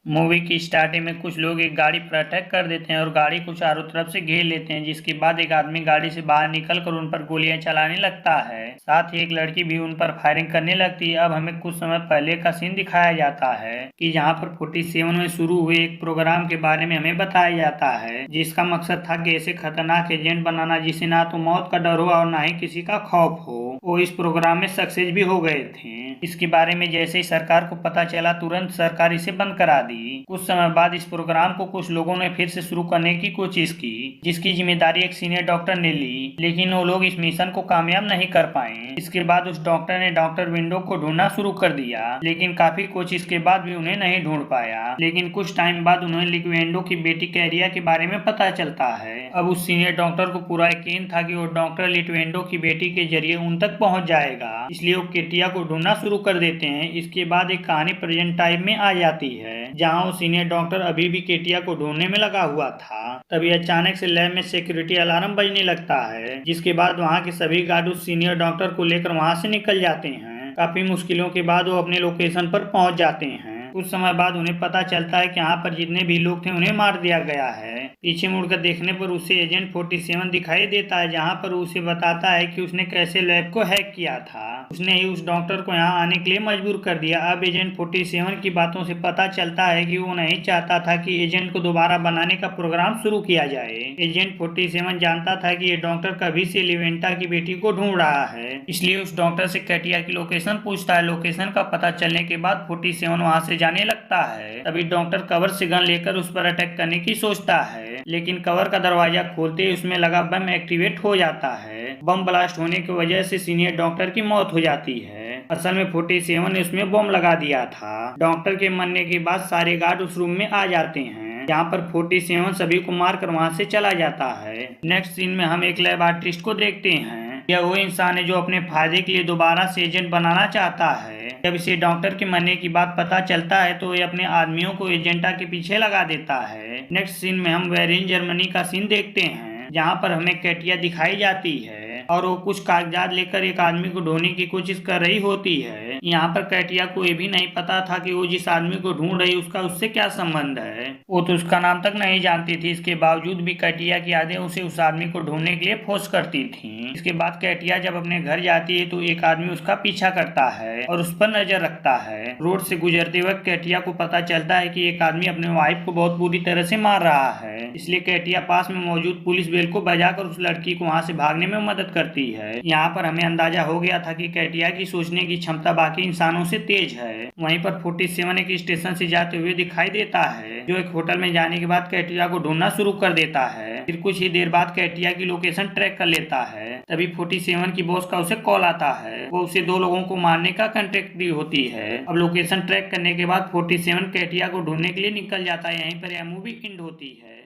Movie की starting में कुछ लोग एक गाड़ी पर अटैक कर देते हैं और गाड़ी को चारों तरफ से घेर लेते हैं, जिसके बाद एक आदमी गाड़ी से बाहर निकलकर उन पर गोलियां चलाने लगता है। साथ ही एक लड़की भी उन पर फायरिंग करने लगती है। अब हमें कुछ समय पहले का सीन दिखाया जाता है कि जहां पर 47 में शुरू हुए एक प्रोग्राम के बारे में हमें बताया जाता है, जिसका मकसद था कि ऐसे खतरनाक एजेंट बनाना जिसे ना तो मौत का डर हो और ना ही किसी का खौफ हो। वो इस प्रोग्राम में सक्सेस भी हो गए थे। इसके बारे में जैसे ही सरकार को पता चला, तुरंत सरकार इसे बंद करा दी। कुछ समय बाद इस प्रोग्राम को कुछ लोगों ने फिर से शुरू करने की कोशिश की, जिसकी जिम्मेदारी एक सीनियर डॉक्टर ने ली, लेकिन वो लोग इस मिशन को कामयाब नहीं कर पाए। इसके बाद उस डॉक्टर ने डॉक्टर विंडो को ढूंढना शुरू कर दिया, लेकिन काफी कोशिश के बाद भी उन्हें नहीं ढूंढ पाया। लेकिन कुछ टाइम बाद उन्हें लिक्वेंडो की बेटी कैरिया के बारे में पता चलता है। अब उस सीनियर डॉक्टर को पूरा यकीन था कि वो डॉक्टर लिक्वेंडो की बेटी के जरिए उन तक पहुंच जाएगा, इसलिए वो केटिया को ढूंढना शुरू कर देते हैं। इसके बाद एक कहानी प्रेजेंट टाइम में आ जाती है, जहां वो सीनियर डॉक्टर अभी भी केटिया को ढूंढने में लगा हुआ था। तभी अचानक से लैब में सिक्योरिटी अलार्म बजने लगता है, जिसके बाद वहां के सभी गार्ड उस सीनियर डॉक्टर को लेकर वहां से निकल जाते हैं। काफी मुश्किलों के बाद वो अपने लोकेशन पर पहुंच जाते हैं। कुछ समय बाद उन्हें पता चलता है कि यहाँ पर जितने भी लोग थे उन्हें मार दिया गया है। पीछे मुड़कर देखने पर उसे एजेंट 47 दिखाई देता है, जहाँ पर उसे बताता है कि उसने कैसे लैब को हैक किया था। उसने ही उस डॉक्टर को यहाँ आने के लिए मजबूर कर दिया। अब एजेंट 47 की बातों से पता चलता है कि वो नहीं चाहता था कि एजेंट को दोबारा बनाने का प्रोग्राम शुरू किया जाए। एजेंट 47 जानता था कि ये डॉक्टर कभी से लिवेंटा की बेटी को ढूंढ रहा है, इसलिए उस डॉक्टर से कैटिया की लोकेशन पूछता है। लोकेशन का पता चलने के बाद 47 वहां से जाने लगता है। तभी डॉक्टर कवर से गन लेकर उस पर अटैक करने की सोचता है, लेकिन कवर का दरवाजा खोलते ही उसमें लगा बम एक्टिवेट हो जाता है। बम ब्लास्ट होने की वजह से सीनियर डॉक्टर की मौत हो जाती है। असल में 47 ने उसमें बम लगा दिया था। डॉक्टर के मरने के बाद सारे गार्ड उस रूम में आ जाते हैं, जहाँ पर 47 सभी को मारकर वहां से चला जाता है। नेक्स्ट सीन में हम एक लैब आर्टिस्ट को देखते हैं। यह वो इंसान है जो अपने फायदे के लिए दोबारा से एजेंट बनाना चाहता है। जब इसे डॉक्टर के मरने की बात पता चलता है तो ये अपने आदमियों को एजेंटा के पीछे लगा देता है। नेक्स्ट सीन में हम वेरिन जर्मनी का सीन देखते हैं, जहाँ पर हमें कैटिया दिखाई जाती है और वो कुछ कागजात लेकर एक आदमी को ढूंढने की कोशिश कर रही होती है। यहाँ पर कैटिया को ये भी नहीं पता था कि वो जिस आदमी को ढूंढ रही उसका उससे क्या संबंध है। वो तो उसका नाम तक नहीं जानती थी। इसके बावजूद भी कैटिया की यादें उसे उस आदमी को ढूंढने के लिए फोर्स करती थी। इसके बाद कैटिया जब अपने घर जाती है तो एक आदमी उसका पीछा करता है और उस पर नजर रखता है। रोड से गुजरते वक्त कैटिया को पता चलता है कि एक आदमी अपने वाइफ को बहुत बुरी तरह से मार रहा है, इसलिए कैटिया पास में मौजूद पुलिस बेल को बजाकर उस लड़की को वहां से भागने में मदद करती है। यहाँ पर हमें अंदाजा हो गया था कि कैटिया की सोचने की क्षमता बाकी इंसानों से तेज है। वहीं पर 47 एक स्टेशन से जाते हुए दिखाई देता है, जो एक होटल में जाने के बाद कैटिया को ढूंढना शुरू कर देता है। फिर कुछ ही देर बाद कैटिया की लोकेशन ट्रैक कर लेता है। तभी 47 की बॉस का उसे कॉल आता है। वो उसे 2 लोगों को मारने का कॉन्ट्रैक्ट दी होती है। अब लोकेशन ट्रैक करने के बाद 47 कैटिया को ढूंढने के लिए निकल जाता है। यहीं पर यह मूवी एंड होती है।